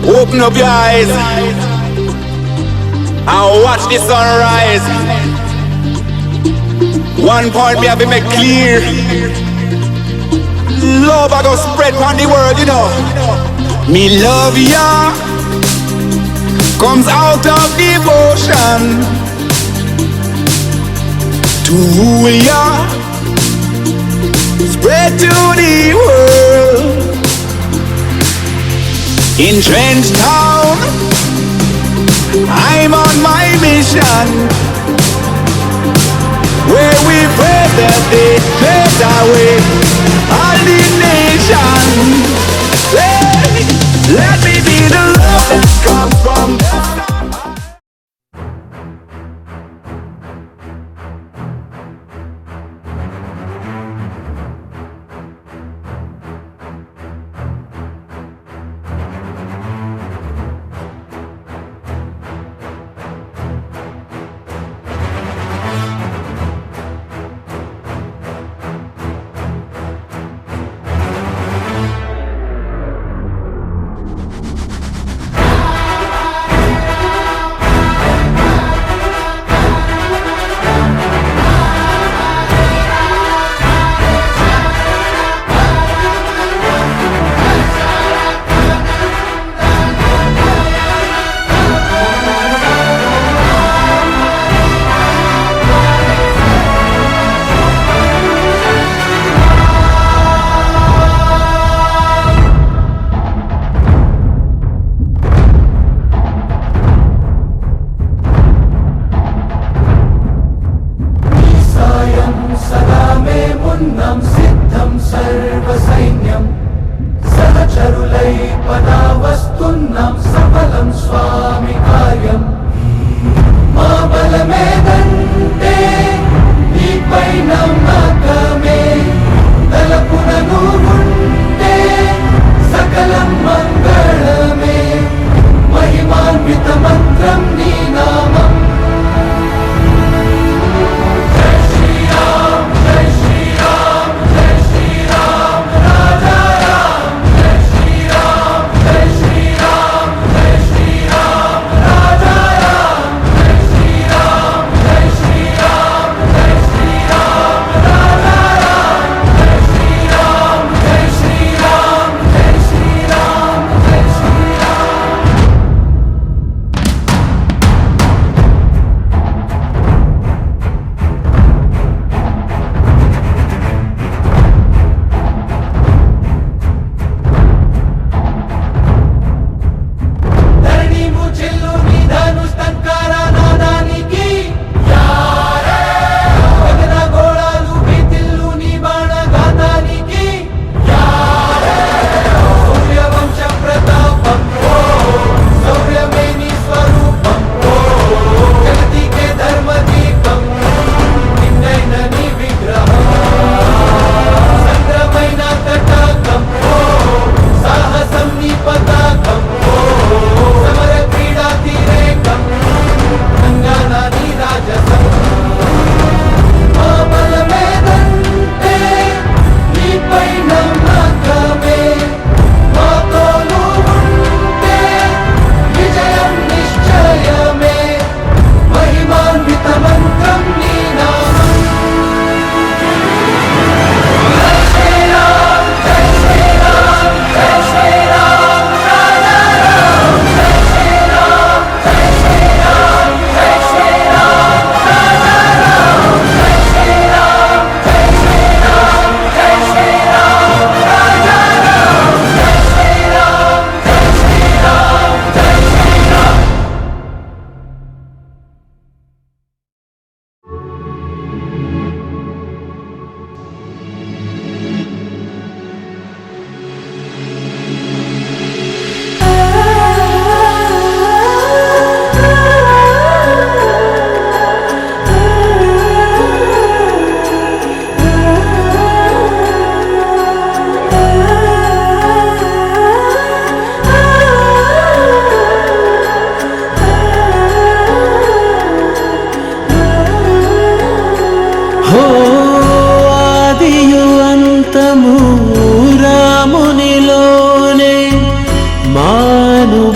Open up your eyes and watch the sunrise. One point me have to make clear. Love I go spread on the world, you know. Me love ya comes out of devotion to rule ya, spread to the world. In Trench Town, I'm on my mission, where we pray that they take away all the nation. Let me be the love that comes from the sun.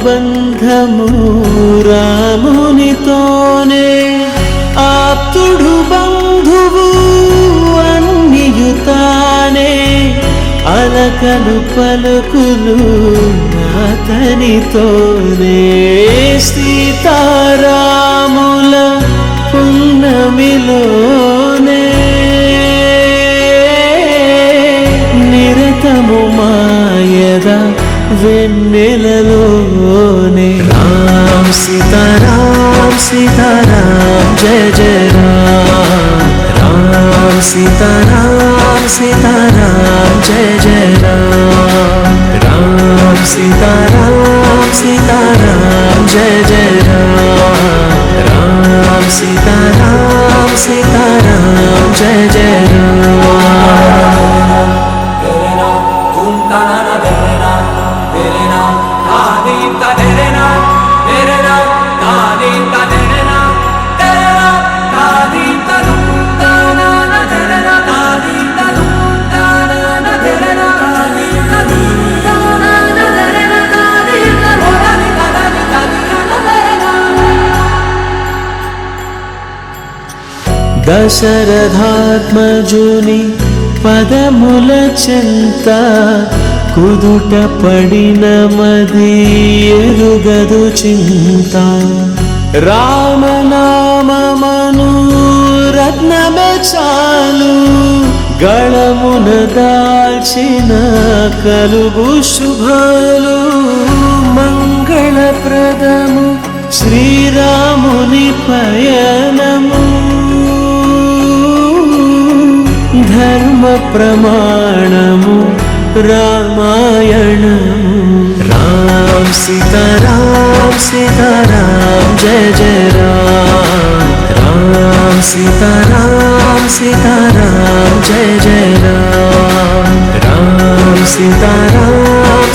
బంధము రామునితోనే ఆప్తుడు బంధువు అన్నియుతానే అలకలు పలుకులు అతనితోనే సీతారాముల పున్నమిలోనే నిరతము మాయద వెన్నెలలోనే రామ్ సీతారామ్ సీతారామ్ జయ జయ రామ్ రామ్ సీతారామ్ సీతారామ్ జయ జయ రామ్ రామ్ సీతారామ్ సీతారామ్ జయ జయ రామ్ రామ్ సీతారామ్ సీతారామ్ జయ జయ రామ్ దశరథాత్మజుని పదముల చెంత కుదుట పడిన మది ఎరుగదు చింత రామనామమను రత్నమే చాలు గళమున దాల్చిన కలుగు శుభాలు మంగళప్రదము శ్రీరాముని పయనము ధర్మ ప్రమాణము రామాయణము రామ్ సీతారామ్ సీతారామ్ జయ జయ రామ్ రామ్ సీతారామ్ సీతారామ్ జయ జయ రామ్ రామ్ సీతారామ్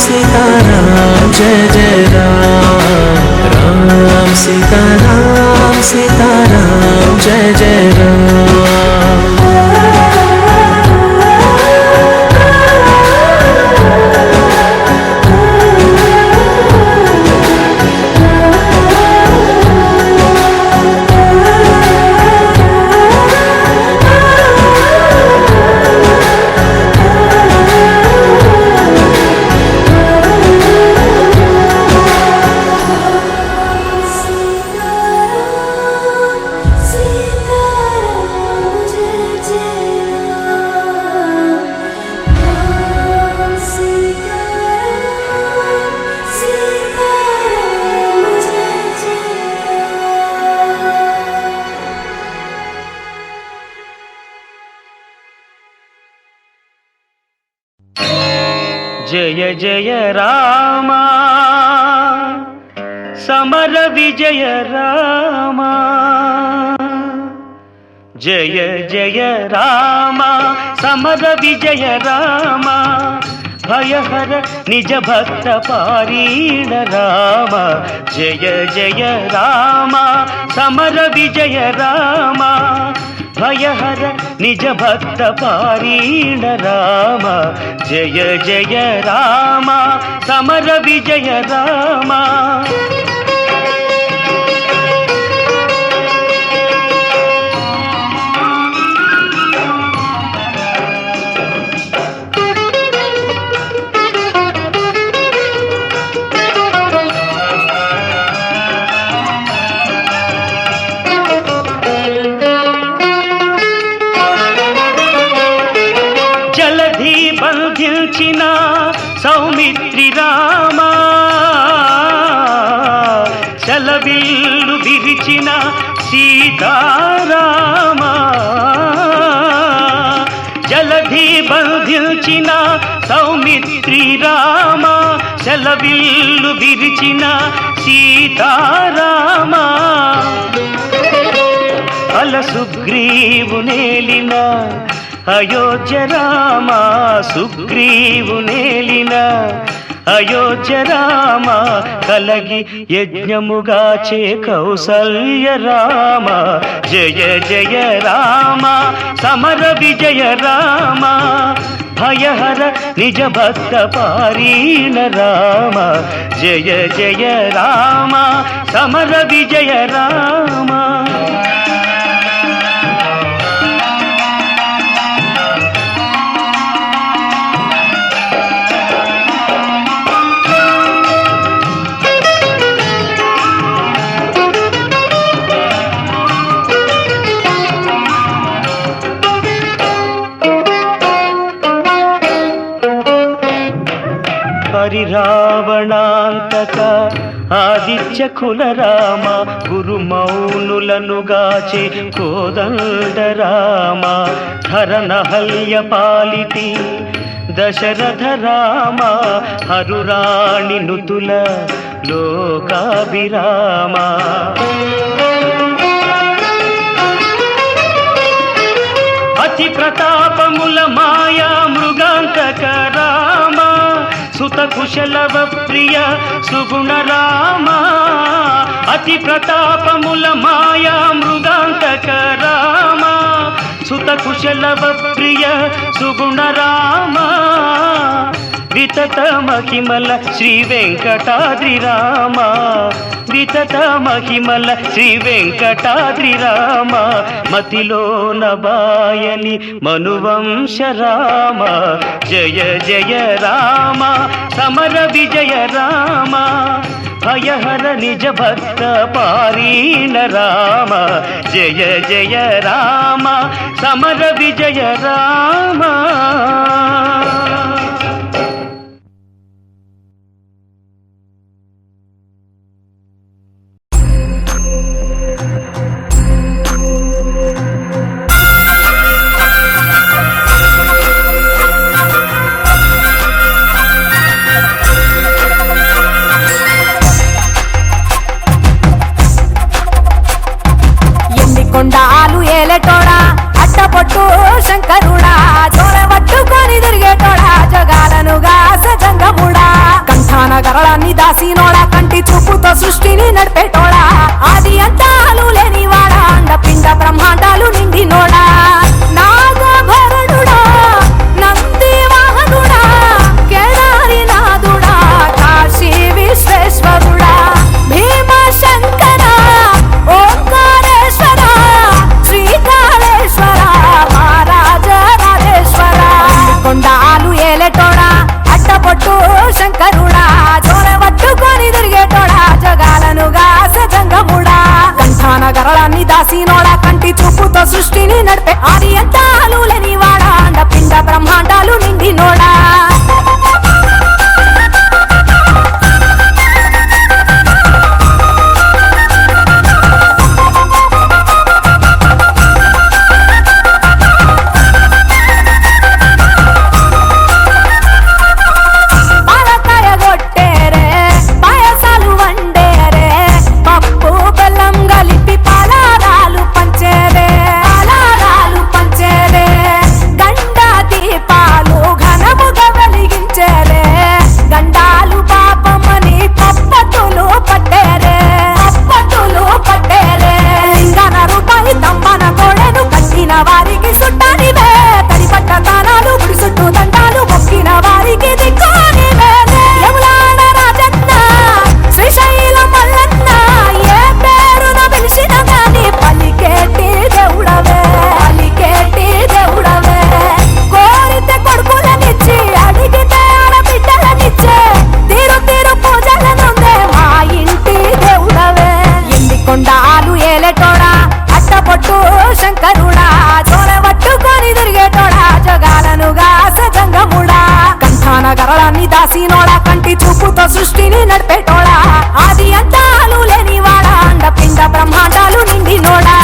సీతారామ్ జయ జయ రామ్ రామ్ సీతారామ్ సీతారామ్ జయ జయ రామ్ జయ జయ రామ సమర విజయ రామ జయ జయ రామ సమర విజయ రామ భయహర నిజ భక్త పారీణ రామ జయ జయ రామ సమర విజయ రామ భయహర నిజ భక్త పారీణ రామ జయ జయ రామ సమర విజయ రామ బంధించిన సౌమిత్రి రామ చలవిల్లు విరిచిన సీతారామ జలధి బంధించిన సౌమిత్రి రామ చలవిల్లు విరిచిన సీతారామ అల సుగ్రీవు నేలిన అయోధ్య రామ సుగ్రీవు నేలిన అయోధ్య రామ కలగి యజ్ఞముగాచే కౌసల్య రామ జయ జయ రామ సమర విజయ రామ భయహర నిజ భక్త పారీణ రామ జయ జయ రామ సమర విజయ రామ పరిరావణాంతక ఆదిత్య కుల రామ గురు మౌనులను గాచే కోదండ రామ ధరనహల్య పాలిటి దశరథ రామ హరురాణి నుతుల లోకాభిరామ అతి ప్రతాపముల మాయా మృగాంతక రామ సుత కుశలవ ప్రియ సుగుణ రామ అతి ప్రతాపముల మాయా మృగాంతక రామ సుత కుశలవ ప్రియ సుగుణ రామ వితత మహిమల శ్రీ వెంకటాద్రి రామ వితత మహిమల శ్రీ వెంకటాద్రి రామ మతిలో నబాయని మనువంశ రామ జయ జయ రామ సమర విజయ రామ భయహర నిజ భక్త పారీణ రామ జయ జయ రామ సమర విజయ రామ కొండాలు ఏలేటోడా అట్టపొట్టు శంకరుడా జోరవట్టుకొని తిరిగేటోడా జగాలను గాస జంగముడా కంఠాన గరళాన్ని దాసినోడా కంటి చూపుతో సృష్టిని నడిపేటోడా ఆది అంతాలు లేనివాడా అండ పిండ బ్రహ్మాండాలు నిండినోడా నాగభరణుడా నంది వాహనుడా కేదారి నాథుడా కాశీ విశ్వేశ్వరుడా భీమ శంకర ఓంకారేశ్వర శ్రీకాళేశ్వర మహారాజ రాజేశ్వర కొండాలు ఏలేటోడా అట్టపొట్టు శంకరుడా జోరవట్టుకొని తిరిగేటోడా జగాలను గాస జంగముడా కంఠాన గరళాన్ని దాసినోడా కంటి చూపుతో సృష్టిని నడిపే ఆది అంతాలు లేనివాడా అండ పిండ బ్రహ్మాండాలు నిండినోడా వారికి సుట్టానివే తడిపట్ట తానాలు గుడి చుట్టూ దండాలు మొక్కిన వారికి దిక్కునివే యములాడ రాజన్న శ్రీశైలం మల్లన్న ఏ పేరున పిలిచిన గాని పలికేటి దేవుడవే కోరితే కొడుకులనిచ్చి అడిగితే ఆడబిడ్డలనిచ్చే తీరు తీరు పూజలనుందే మా ఇంటి దేవుడవే ఎన్ని కొండాలు ఏలేటోడా అట్టపొట్టు శంకరుడా జోరవట్టుకొని తిరిగేటోడా జగాలను గాస జంగముడా కంఠాన గరళాన్ని దాసినోడా కంటి చూపుతో సృష్టిని నడిపేటోడా ఆది అంతాలు లేనివాడా అండ పిండ బ్రహ్మాండాలు నిండినోడా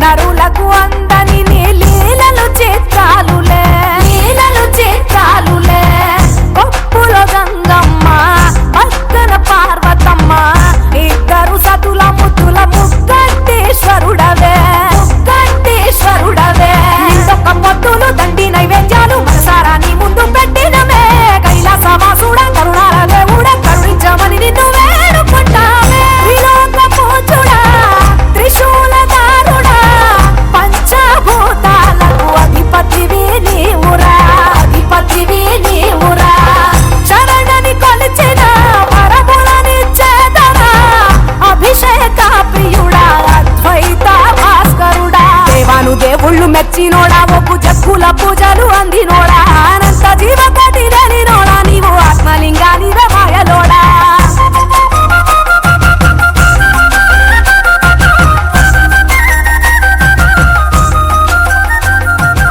నరులకు అందని నీ లీలలు చిత్రాలులే కుల పూజలు అందినోడా అనంత జీవకోటి లేనినోడా నీవు ఆత్మలింగానివే మాయలోడా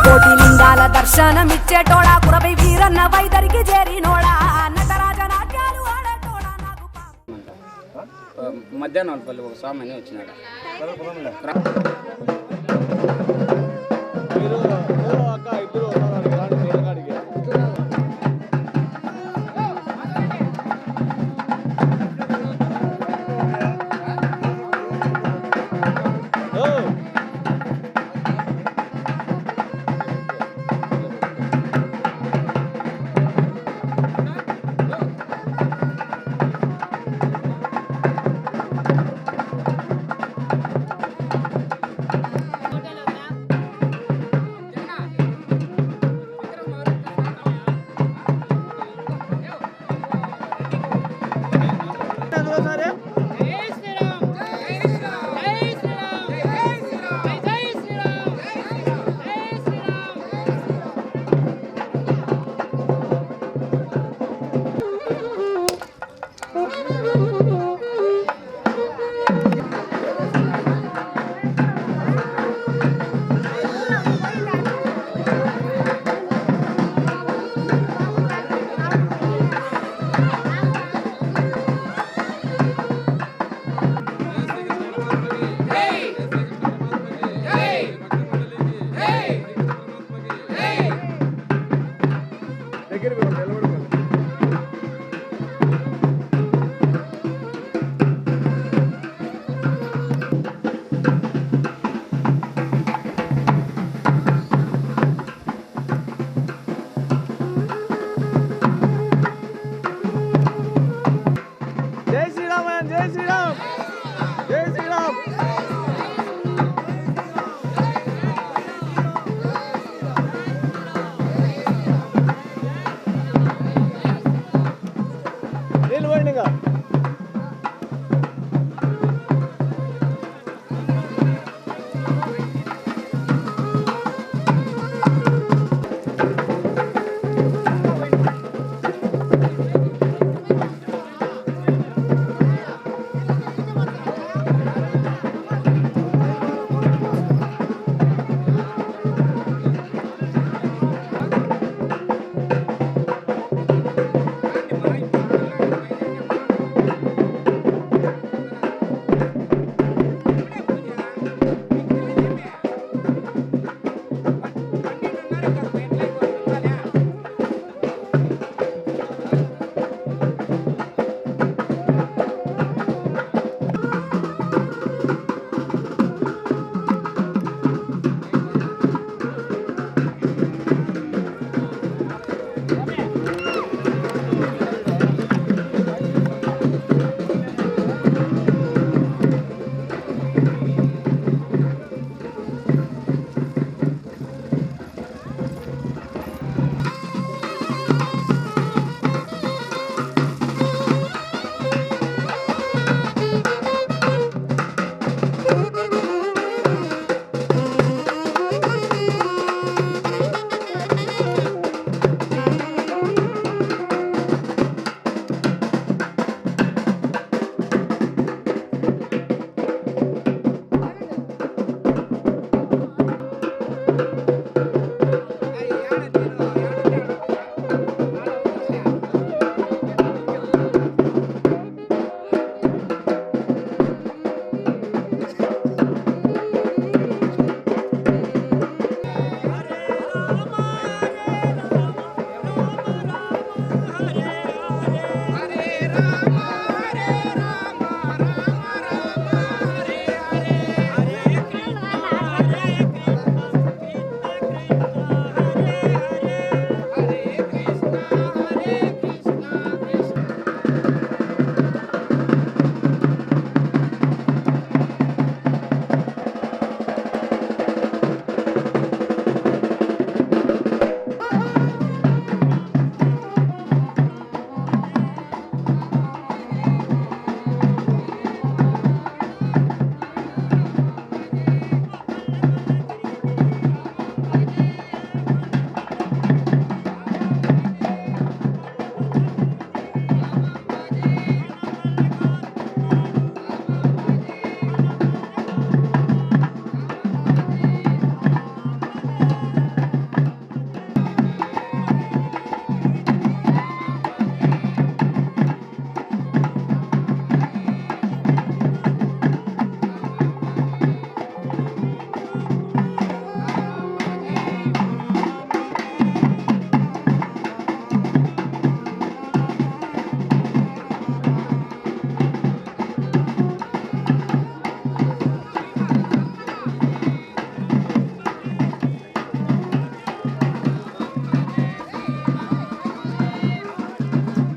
కోటి లింగాల దర్శనమిచ్చేటోడా కురవై వీరన్న వైదరికి చేరినోడా నటరాజ నాట్యాలు ఆడేటోడా నాకు మధ్యాహ్నం పల్లి ఒక స్వామి అని వచ్చినాడు.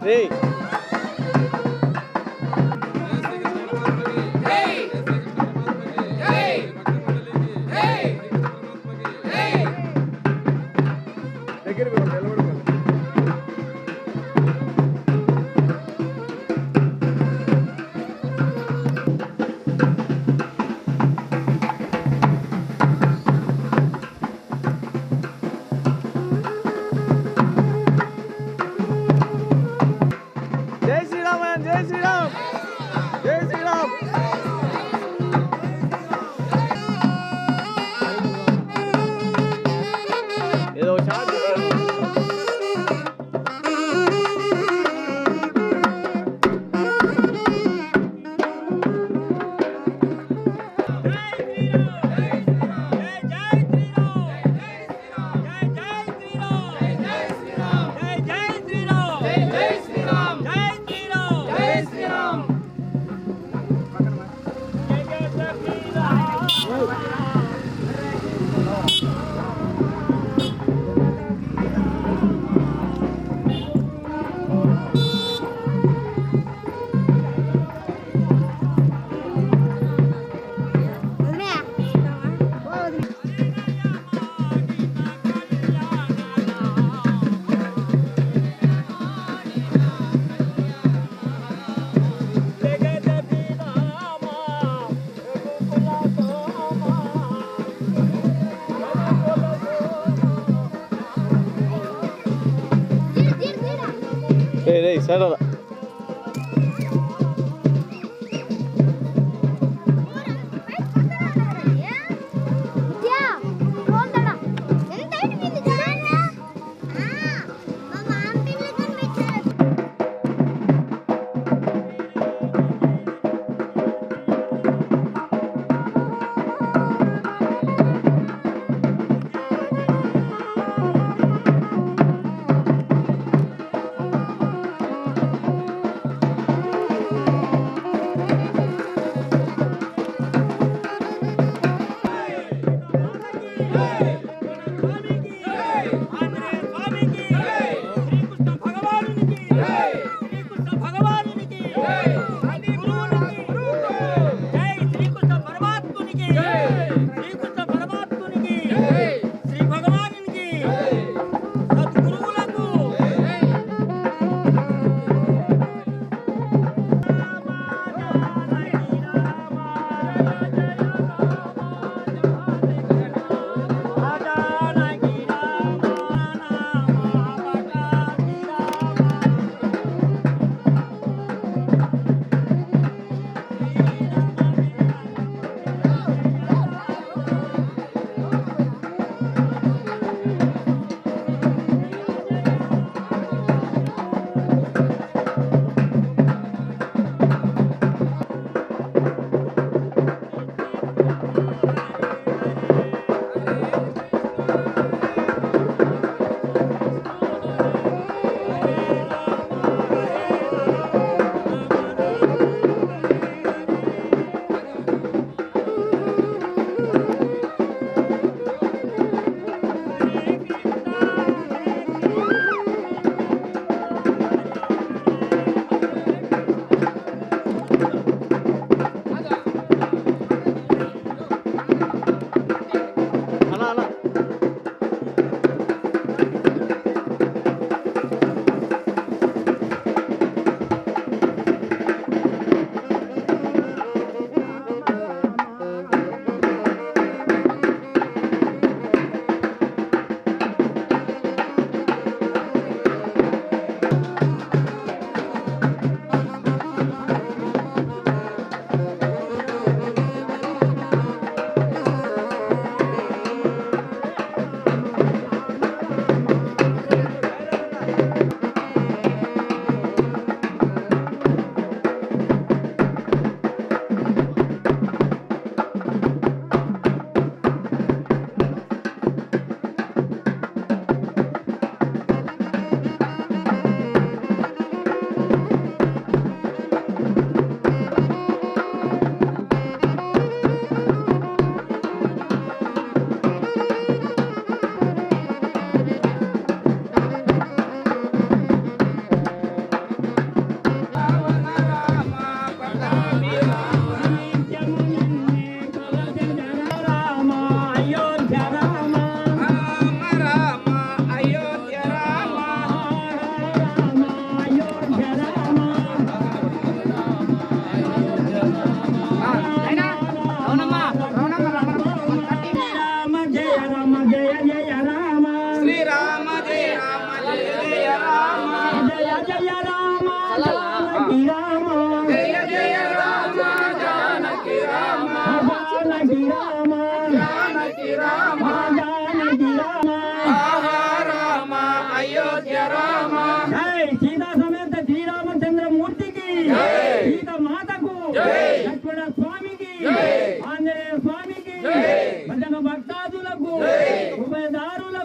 సరే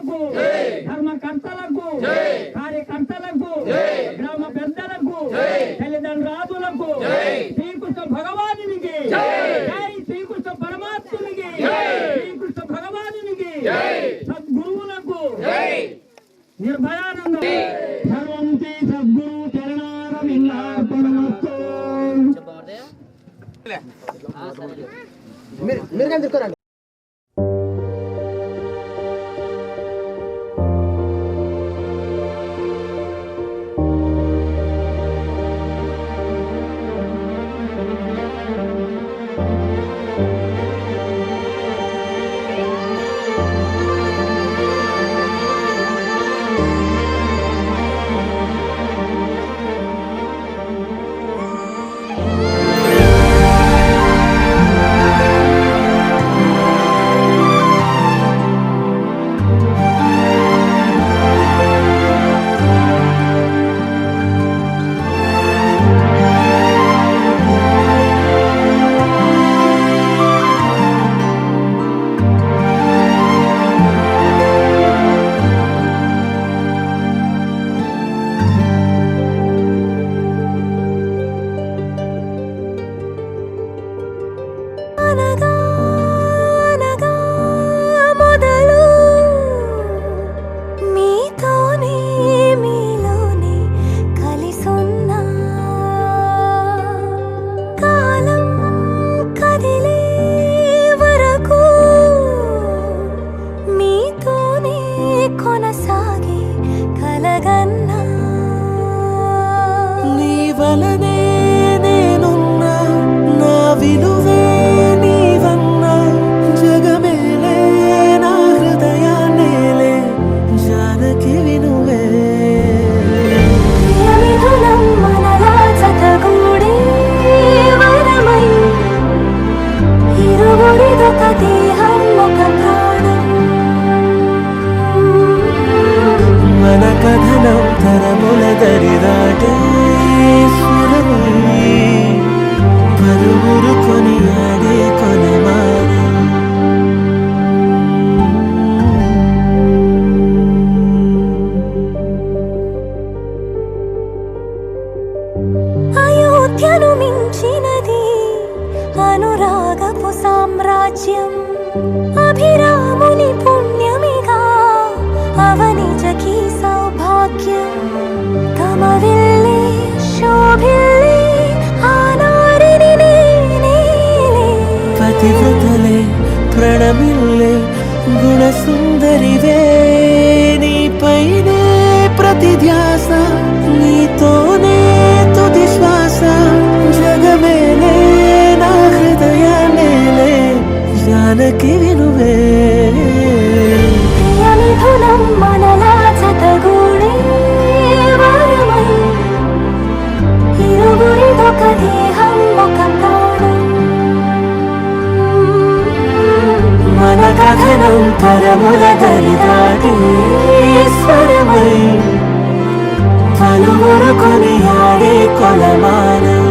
నాయకులకు, ధర్మకర్తలకు, కార్యకర్తలకు, గ్రామ పెద్దలకు, తల్లిదండ్రులకు, శ్రీకృష్ణ భగవానునికి జై, శ్రీకృష్ణ పరమాత్మునికి శ్రీకృష్ణ భగవానునికి, సద్గురువులకు నిర్భయానందం. సర్వం శ్రీ సద్గురు చరణారవిందార్పణమస్తు. మీరు కానీ తిరుకోరండి. అభిరాముని పుణ్యమిగా అవనిజకి సౌభాగ్యం కమవిల్లి శోభిల్లి ఆనారిని నేనే పతివ్రతలే ప్రణమిల్లే గుణసుందరివే నీపైనే ప్రతి ధ్యాస నీతోనే తుది శ్వాస జగమేలే నా హృదయాన్నేలే జానకి వినువే ప్రియమిథునం మనలా జతగూడే వరమై ఇరువురిదొక దేహం ఒక ప్రాణం మన కథనం తరముల దరిదాటి స్వరమై పలువురు కొనియాడే కొలమానం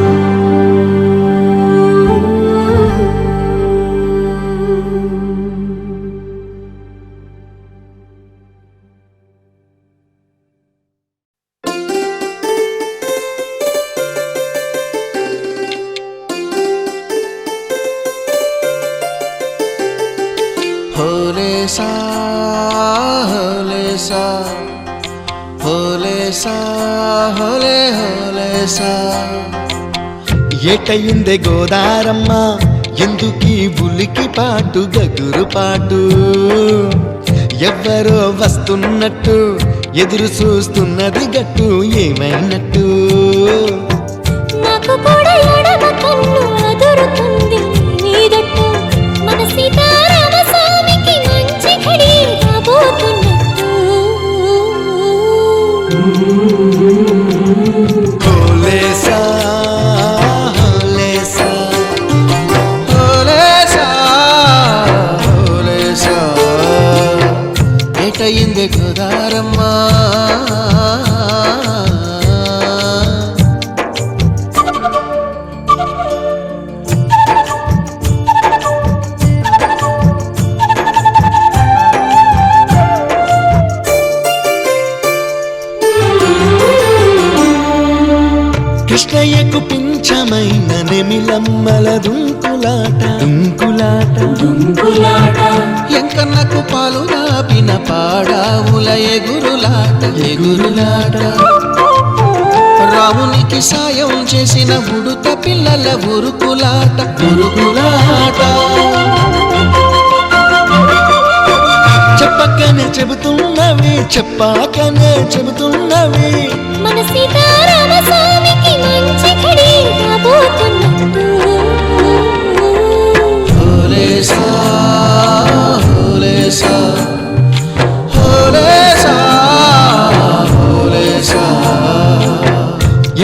ఏటయిందే గోదారమ్మ ఎందుకీ ఉలికి పాటు గగురు పాటు ఎవ్వరో వస్తున్నట్టు ఎదురు చూస్తున్నది గట్టు ఏమైనట్టు నాకు కూడా ఎడమ కన్ను అదురుతుంది నీదట్టు మన సీతారామ స్వామికి మంచి ఘడి రాబోతున్నట్టు హోలేసా హోలేసా హోలేసా హోలేసా ఏటయిందే గోదారమ్మ అందమైన నెమిలమ్మల దుంకులాట ఎంకన్నకు పాలు రాపిన పాడావుల ఎగురులాట రామునికి సాయం చేసిన ఉడుత పిల్లల ఉరుకులాట చెప్పకనే చెబుతున్నవి మన సీతారామ స్వామికి మంచి ఘడి రాబోతున్నట్టు హోలేసా హోలేసా హోలేసా హోలేసా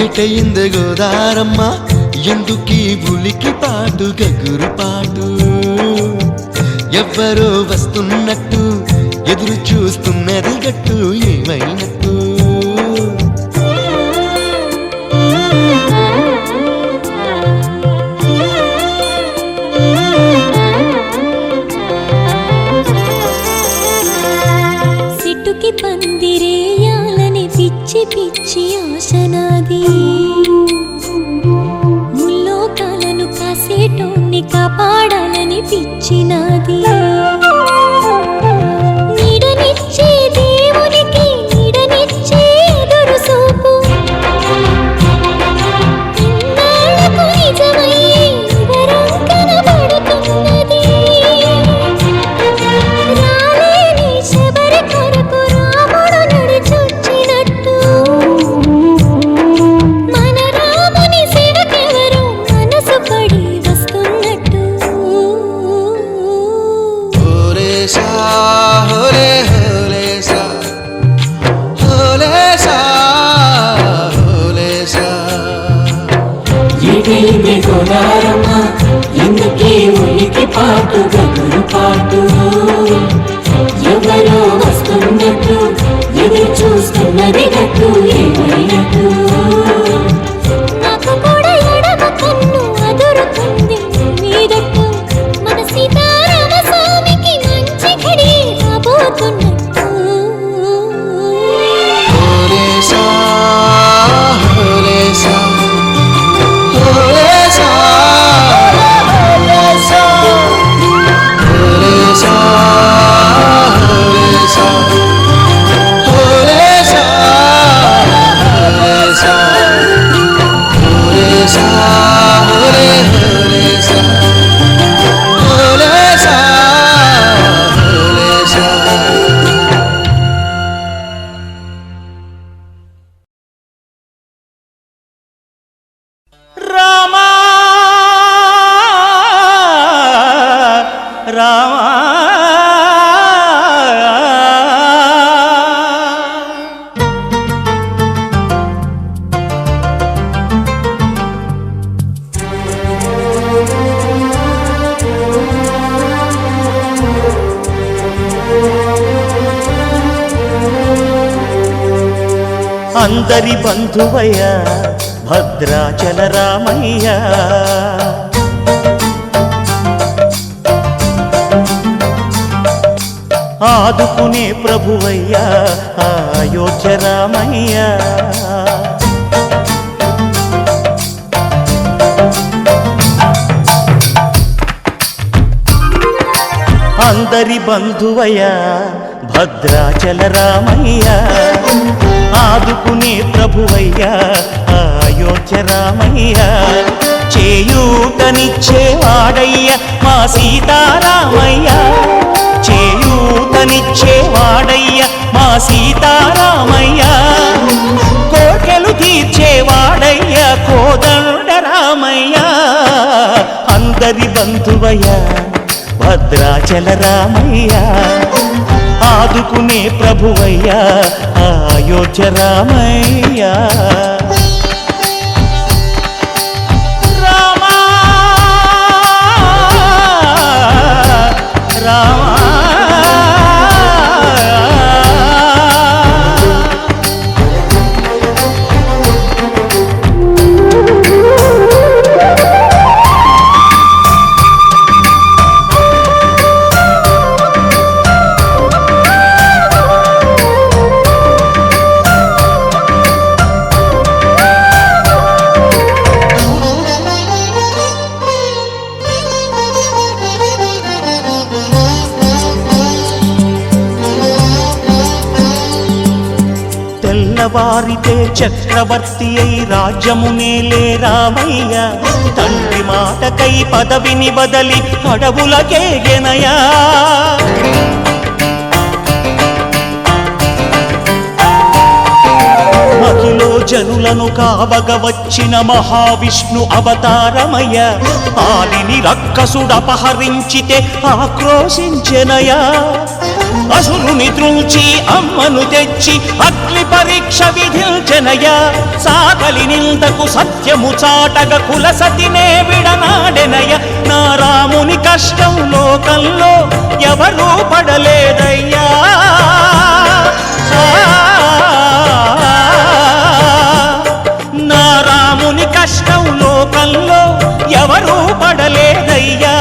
ఏటయింది గోదారమ్మ ఎందుకీ ఉలికి పాటు గగురు పాటు ఎవ్వరో వస్తున్నట్టు ఎదురు చూస్తున్నది గట్టు ఏమైనట్టు సిట్టుకి పందిరేయాలని పిచ్చి పిచ్చి ఆశనాది ముల్లోకాలను కాసేటోన్ని కాపాడాలని పిచ్చినాది నీడనిచ్చే దేవునికి నీడనిచ్చే ఎదురు చూపు ఇన్నాళ్లకు నిజమయ్యే వరం కనబడుతున్నది రాలేని శబరి కొరకు రాముడు నడిచొచ్చినట్టు మన రాముని సేవకెవరు మనసు పడి వస్తున్నట్టు హోలేసా హోలే హోలేసా హోలేసా హోలేసా ఏటైంది గోదారమ్మ ఎందుకే ఉలికి పాటు గగురు పాటు ఎవరో వస్తున్నట్టు ఎదురు చూస్తున్నది గట్టు ఏమైనట్టు నాకు కూడా ఎడమ కన్ను అదురుతుంది మీదట్టు మన సీతారామ స్వామికి మంచి ఘడి రాబోతున్నట్టు హోలేసా హోలేసా హోలేసా హోలేసా హోలేసా హోలేసా హోలేసా హోలేసా హోలేసా హోలే హోలేసా హోలేసా హోలేసా రామా రామా అందరి బంధువయ్య భద్రాచల రామయ్య ఆదుకునే ప్రభువయ్య అయోధ్య రామయ్య అందరి బంధువయ్య భద్రాచల రామయ్య ఆదుకునే ప్రభువయ్య అయోధ్య రామయ్య చేయూతనిచ్చేవాడయ్య మా సీతారామయ్య చేయూతనిచ్చేవాడయ్య మా సీతారామయ్య కోర్కెలు తీర్చేవాడయ్య కోదండ రామయ్య అందరి బంధువయ్య భద్రాచల రామయ్య ఆదుకునే ప్రభువయ్య అయోధ్య రామయ్య రామా రామా తెల్లవారితే చక్రవర్తి అయి రాజ్యమునేలే రామయ్య తండ్రి మాటకై పదవిని బదలి అడవులకేగెనయా మహిలో జనులను కావగ వచ్చిన మహావిష్ణు అవతారమయ్య ఆలిని రక్కసుడపహరించితే ఆక్రోశించెనయా అసురుని త్రుంచి అమ్మను తెచ్చి అగ్ని పరీక్ష విధించెనయా సాగలి నిందకు సత్యము చాటగ కులసతినే విడనాడెనయ నా రాముని కష్టం లోకంలో ఎవరూ పడలేదయ్యా నా రాముని కష్టం లోకంలో ఎవరూ పడలేదయ్యా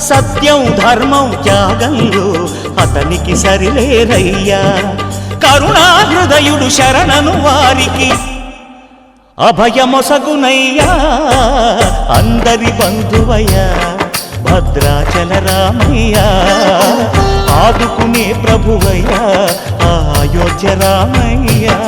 సత్యం ధర్మం త్యాగంలో అతనికి సరిలేరయ్యా కరుణా హృదయుడు శరణను వారికి అభయమొసగునయ్యా అందరి బంధువయ్యా భద్రాచల రామయ్యా ఆదుకునే ప్రభువయ్యా అయోధ్య రామయ్యా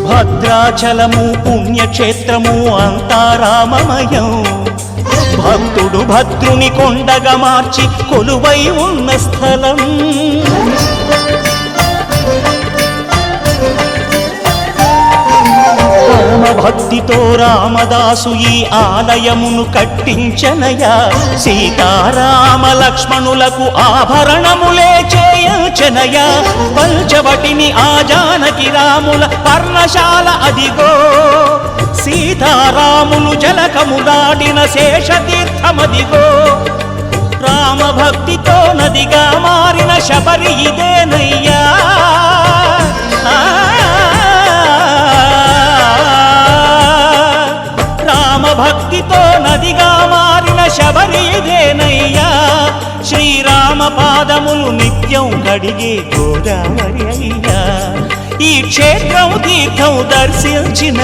భద్రాచలము పుణ్యక్షేత్రము అంతా రామమయం భక్తుడు భద్రుని కొండగా మార్చి కొలువై ఉన్న స్థలం భక్తితో రామదాసు ఈ ఆలయమును కట్టించనయా సీతారామ లక్ష్మణులకు ఆభరణములే చేయించనయా పంచవటిని ఆ జానకి రాముల పర్ణశాల అదిగో సీతారాములు జలకములాడిన శేషతీర్థమదిగో రామభక్తితో నదిగా మారిన శబరి ఇదేనయ్యా భక్తితో నదిగా మారిన శబరి ఇదేనయ్యా శ్రీరామ పాదములు నిత్యం కడిగే గోదావరి అయ్యా ఈ క్షేత్రం తీర్థం దర్శించిన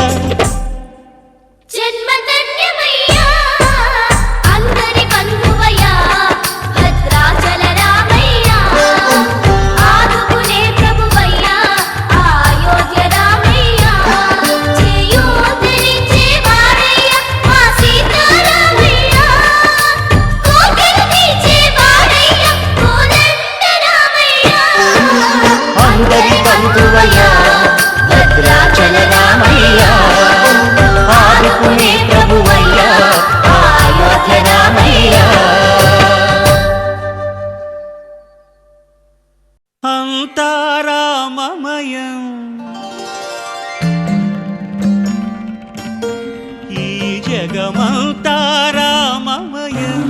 భద్రాచల రామయ్య ఆదుకునే ప్రభువయ్య అయోధ్య రామయ్య అంతా రామమయం ఈ జగమంతా రామమయం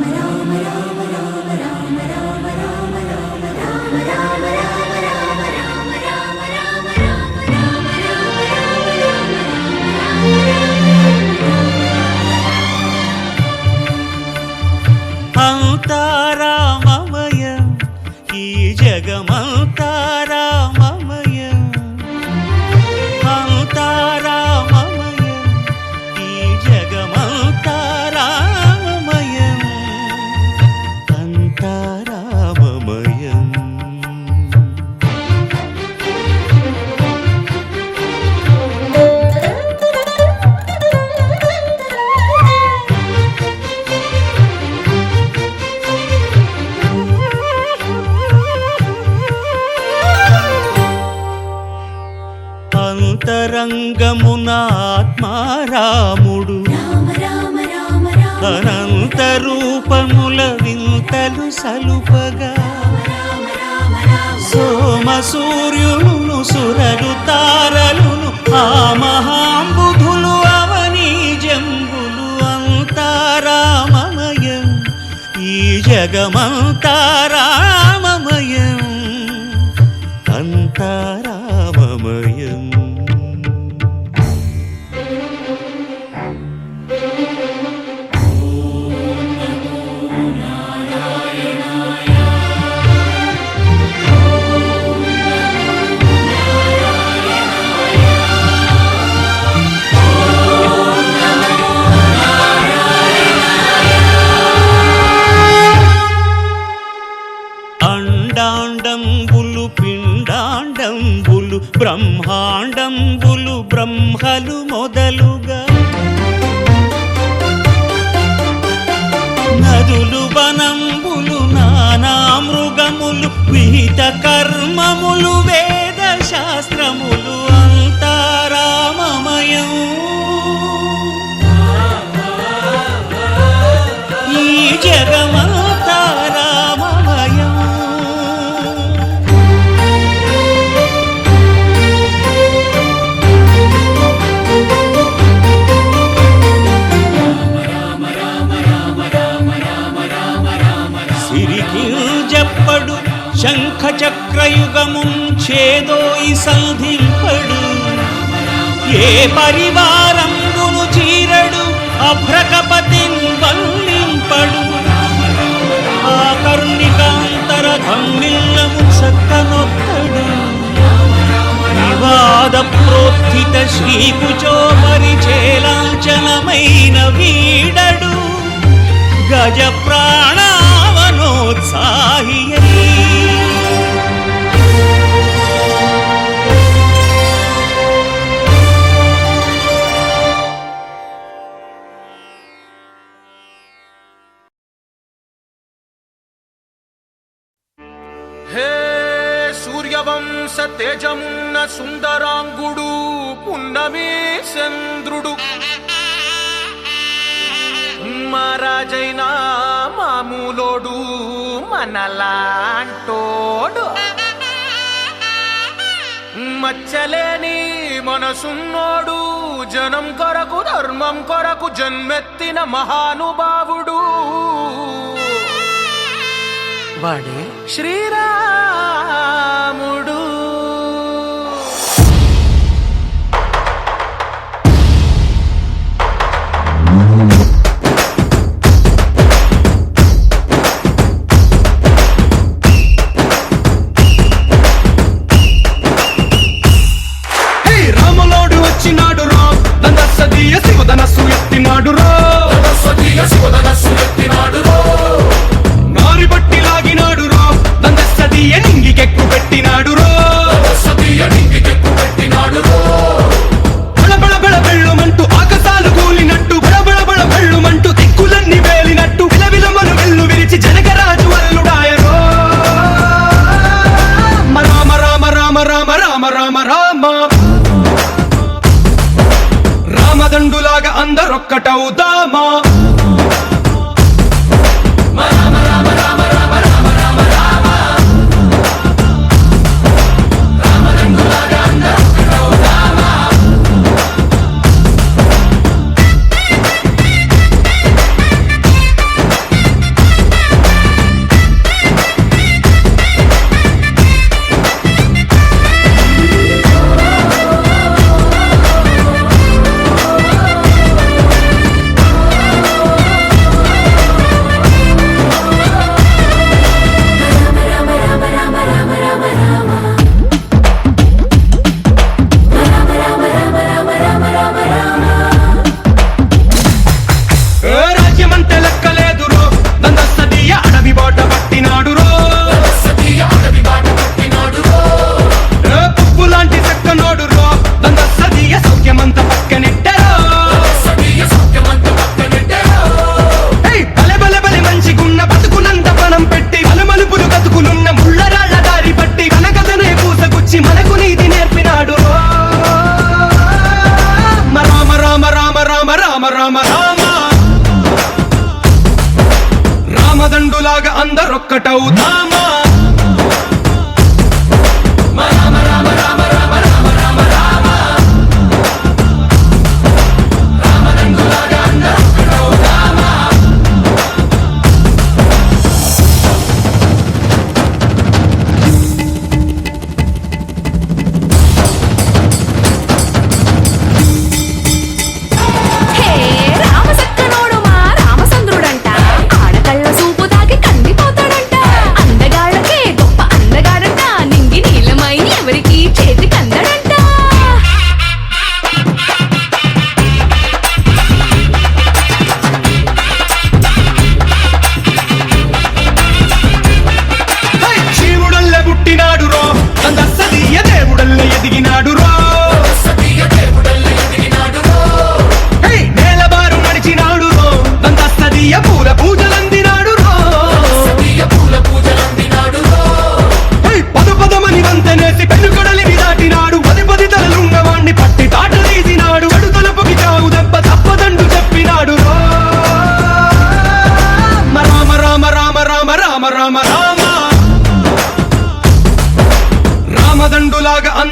అంతా రామమయం ఈ జగమంతా రామమయం అంతా రామమయం ఈ జగమంతా రామమయం అంతా రామమయం అంతరంగమున ఆత్మారాముడు అనంత రూపముల వింతలు సలుపగా సోమ సూర్యులను సురలు తారలును ఆ మహాంబుధులు అవనీ జంబులు అంతా రామమయం ఈ జగమంతా రామమయం అంతా అండాండంబులు పిండాండంబులు బ్రహ్మాండంబులు బ్రహ్మలు మొదలుగా నదులు వనంబులు నానా మృగములు విహిత కర్మములు వేద శాస్త్రములు అంతారామమయం ఈ జగమంతా రామమయం సిరికి జప్పడు శంఖ చక్రయుగము చేదోయి సంధింపడు ఏ పరివారంబును చీరడు అభ్రకపతిన్ వల్లింపడు ఆ కరుణికాంతర ధమ్మిల్లము చక్కనొక్కడు వివాద ప్రోత్థిత శ్రీకుచో పరిచేలాంచనమైన వీడడు గజ ప్రాణావనోత్సాహియై హే సూర్యవంశ తేజమున్న సుందరాంగుడు పున్నమి చంద్రుడు మహారాజైనా మామూలోడు మనలాంటోడు మచ్చలేని మనసున్నోడు జనం కొరకు ధర్మం కొరకు జన్మెత్తిన మహానుభావుడు వాడే శ్రీరాముడు రాములోడు వచ్చినాడు రా దందసదీయ శివధనస్సు ఎత్తినాడు రా నారి బట్టి లాగినాడు రా దందసదీయ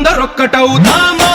అందరొక్కటవుదామా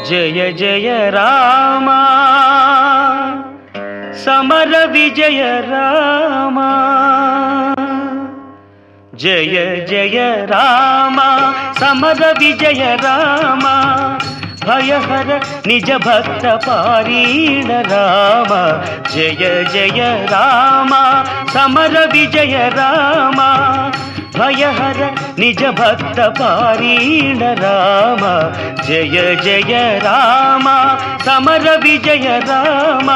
జయ జయ రామ సమర విజయ రామ జయ జయ రామ సమర విజయ రామ భయహర నిజ భక్త పారీణ రామ జయ జయ రామ సమర విజయ రామ భయహర నిజ భక్త పారీణ రామ జయ జయ రామ సమర విజయ రామ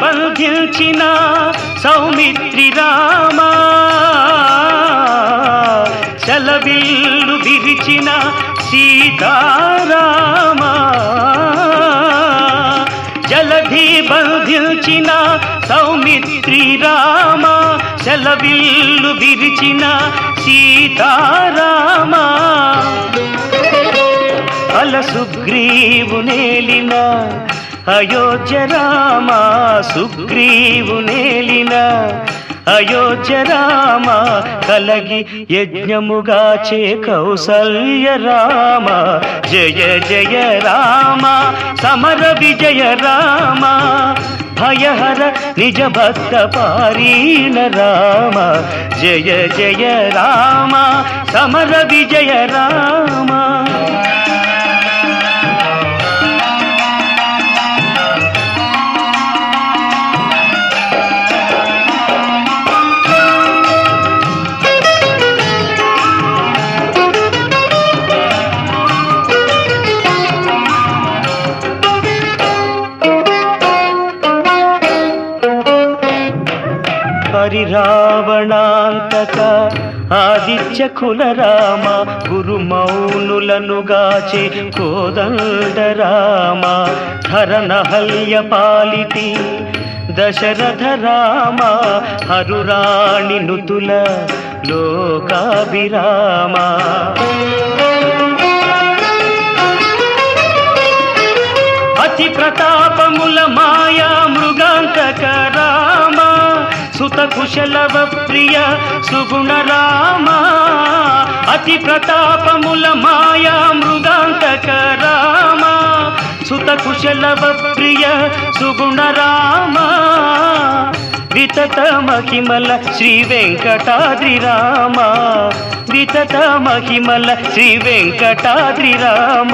బంధించిన సౌమిత్రి రామ సెలవిల్లు విరిచిన సీతారామ జలధి బంధించిన సౌమిత్రి రామ సెలవిల్లు విరిచిన సీతారామ అల సుగ్రీవు నేలిన అయోధ్య రామ సుగ్రీవు నేలిన అయోధ్య రామ కలగి యజ్ఞముగాచే కౌసల్య రామ జయ జయ రామ సమర విజయ రామ భయహర నిజ భక్త పారీణ రామ జయ జయ రామ సమర విజయ రామ పరిరావణాంతక ఆదిత్య కుల రామ గురు మౌనులను గాచే కోదండ రామ ధరనహల్య పాలిటి దశరథ రామ హరురాణి నుతుల లోకాభిరామ అతి ప్రతాపముల మాయా మృగాంతక రామ సుత కుశలవ ప్రియ సుగుణ రామ అతి ప్రతాపముల మాయా మృగాంతక రామ సుత కుశలవ ప్రియ సుగుణ రామ వితత మహిమల శ్రీ వెంకటాద్రి రామ, వితత మహిమల శ్రీ వెంకటాద్రి రామ,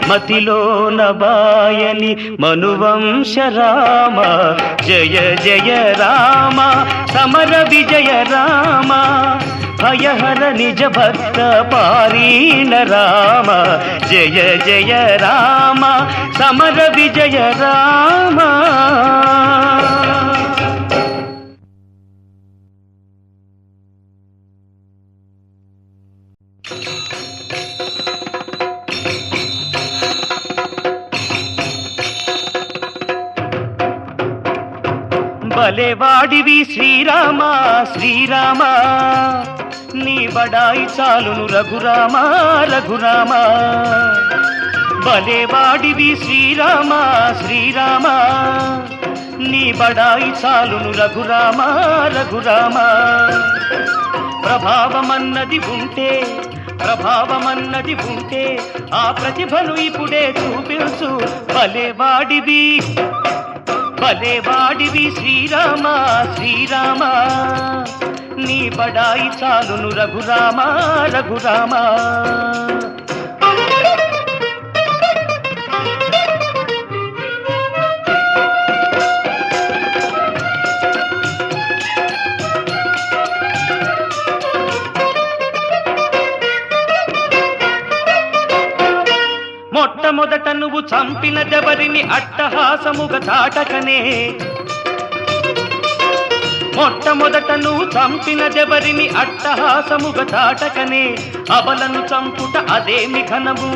మతిలోన బాయని మనువంశ రామ, జయ జయ రామ సమర విజయ రామ, భయహర నిజ భక్త పారీణ రామ, జయ జయ రామ సమర విజయ రామ. భలేవాడివి శ్రీరామ శ్రీరామ, నీ బడాయి చాలును రఘురామ రఘురామ, భలేవాడివి శ్రీరామ శ్రీరామ, నీ బడాయి చాలును రఘురామ రఘురామ. ప్రభావమన్నది ఉంటే ప్రభావమన్నది ఉంటే ఆ ప్రతిభను ఇప్పుడే చూపించు, భలేవాడివి భలేవాడివి శ్రీరామ శ్రీరామ, నీ బడాయి చాలును రఘురామ రఘురామ. మొట్టమొదట నువ్వు చంపిన దెవరిని అట్టహాసముగ చాటకనే, మొట్టమొదట నువ్వు చంపిన దెవరిని అట్టహాసముగ చాటకనే, అబలను చంపుట అదేమి ఘనము,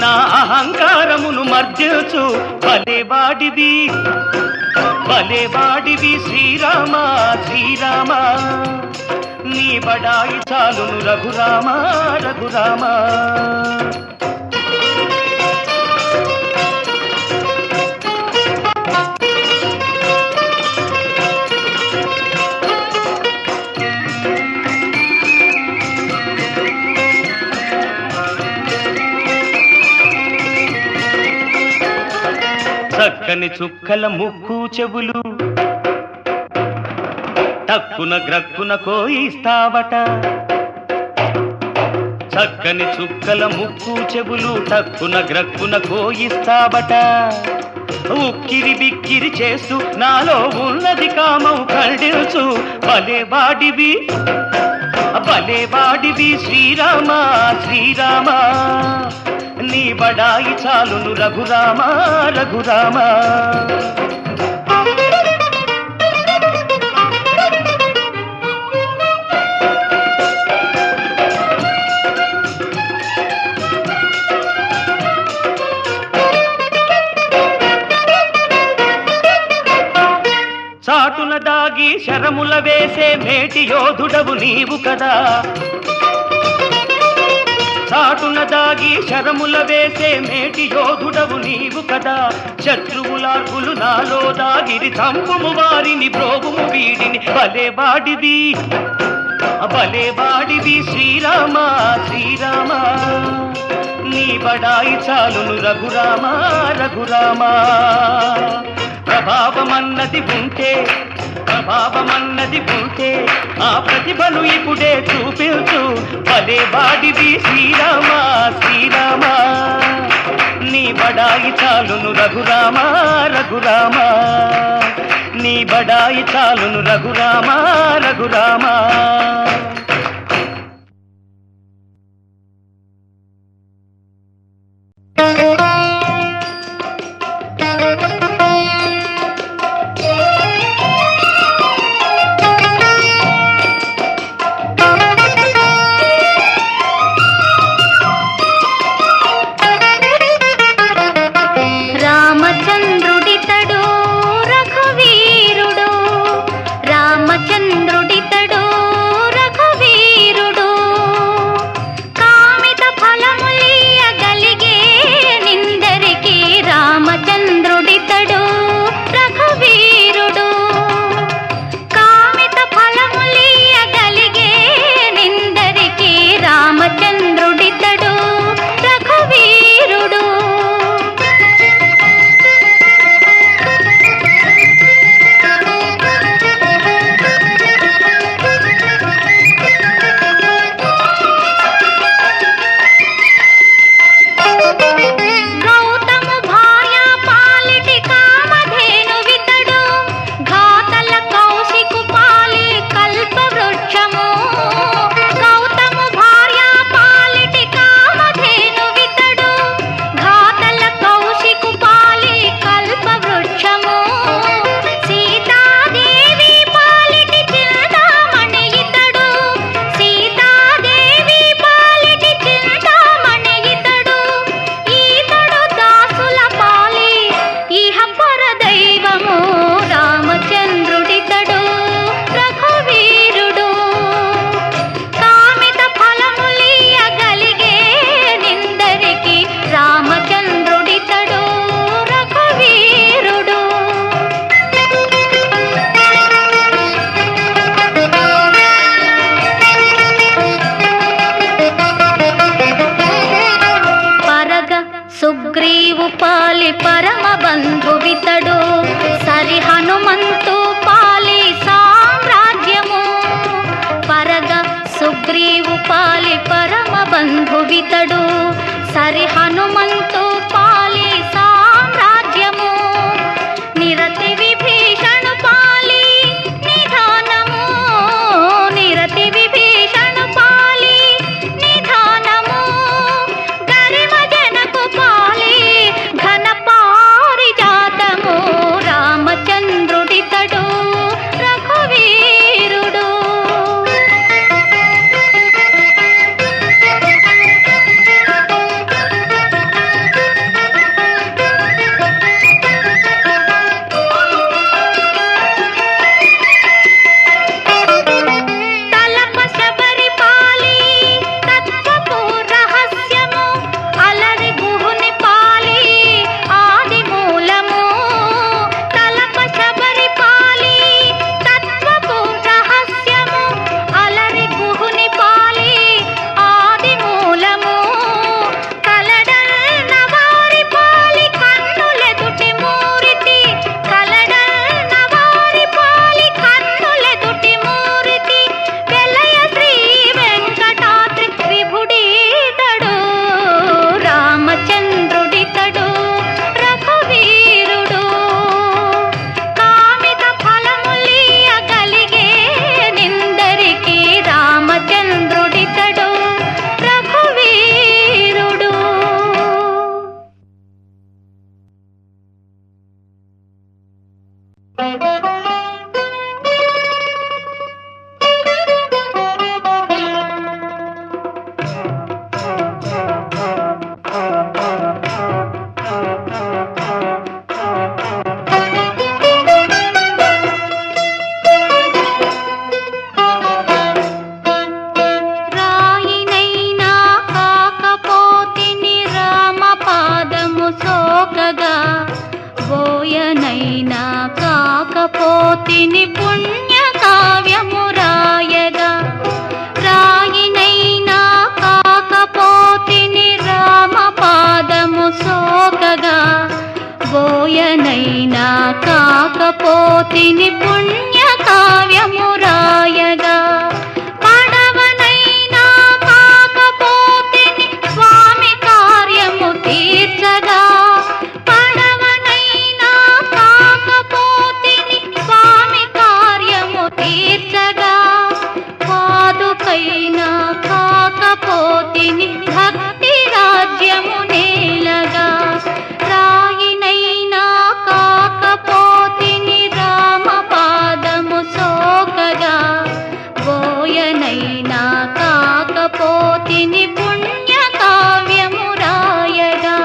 నా అహంకారమును మర్జించు, భలేవాడివి భలేవాడివి శ్రీరామ శ్రీరామ, నీ బడాయి చాలును రఘురామ రఘురామ. చక్కని చుక్కల ముక్కు చెవులు టక్కున గ్రక్కున కోయిస్తావట, చక్కని చుక్కల ముక్కు చెవులు టక్కున గ్రక్కున కోయిస్తావట, ఉక్కిరి బిక్కిరి చేస్తూ నాలో ఉన్నది కామం ఖండించు, భలేవాడివి భలేవాడివి శ్రీరామ శ్రీరామ, నీ బడాయి చాలును రఘురామ రఘురామ. చాటున దాగి శరముల వేసే మేటి యోధుడవు నీవు కదా, చాటున దాగి శరముల వేసే మేటి యోధుడవు నీవు కదా, శత్రువులార్పులు నాలో దాగిరి చంపుము వారిని బ్రోగుము వీడిని, భలేవాడివి భలేవాడివి శ్రీరామ శ్రీరామ, నీ బడాయి చాలును రఘురామ రఘురామ. ప్రభావమన్నది ఉంటే ప్రభావమన్నది ఉంటే ఆ ప్రతిభను ఇప్పుడే చూపించు, భలేవాడివి శ్రీరామ శ్రీరామ, నీ బడాయి చాలును రఘురామ రఘురామ, నీ బడాయి చాలును రఘురామ రఘురామ. రామచంద్రుడితడు రఘువీరుడు, రామచంద్రుడితడు రఘువీరుడు, సుగ్రీవు పాలి పరమ బంధువితడు సరి హనుమంతు పాలి సామ్రాజ్యము పరగ సుగ్రీవు పాలి పరమ బంధువితడు సరి హనుమంతు పాలి సామ్రాజ్యము నిరతి విభీషణు పాలి నిధానము నిరతి విభీషణు పాలి నిధానము గరిమ జనకు పాలి ఘన పారిజాతము రామచంద్రుడితడు రఘువీరుడు కాకపోతిని పుణ్య కావ్యము రాయగా రాయినైనా కాకపోతిని రామ పాదము సోకగా బోయనైనా కాకపోతిని పుణ్య కావ్యము రాయగా పడవనైనా కాకపోతిని స్వామి కార్యము తీర్చగా పాదుకైనా కాకపోతిని భక్తి రాజ్యము నేలగా రాయినైనా కాకపోతిని రామ పాదము సోకగా బోయనైనా కాకపోతిని పుణ్య కావ్యము రాయగా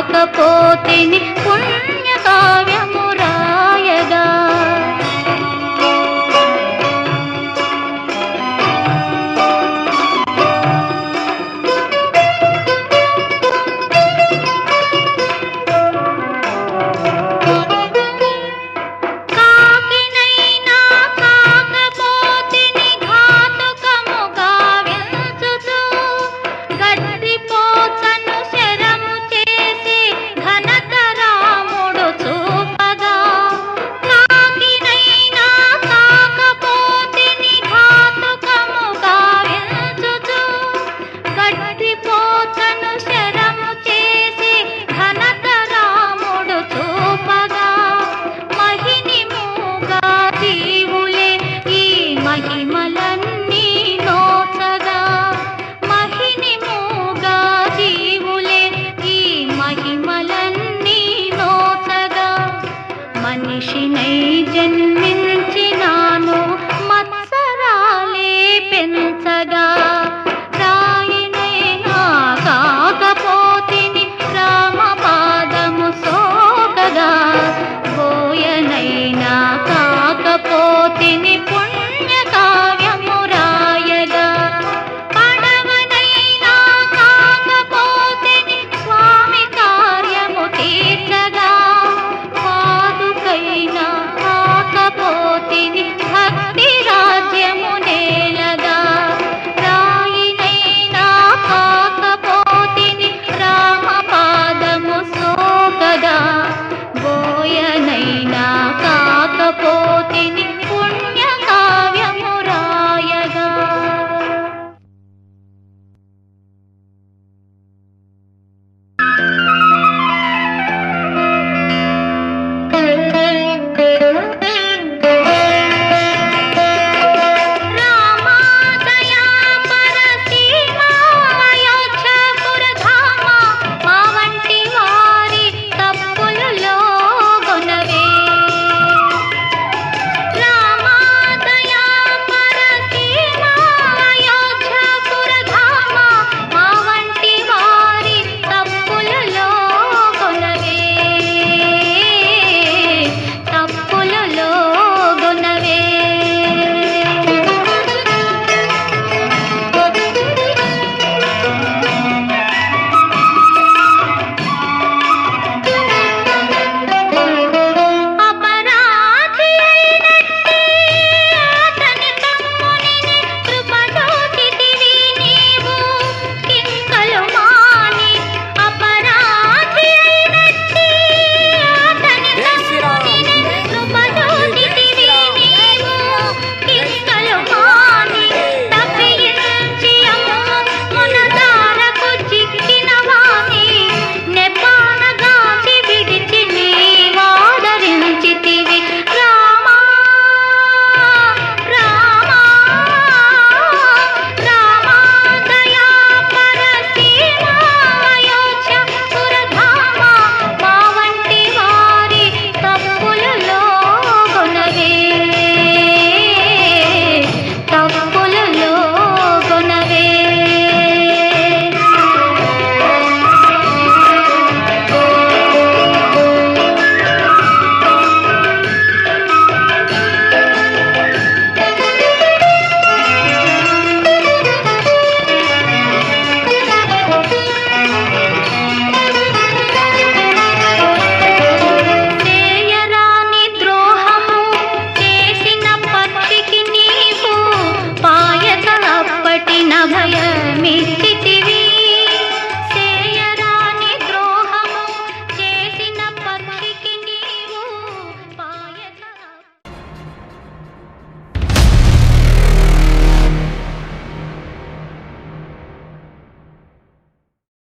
కాకపోతిని పుణ్య కావ్యము రాయగా కాకినైనా కాకపోతిని ఘాతుకముగా వించుచు గడ్డి పోచను శరము చేసి మనిషినై జన్మ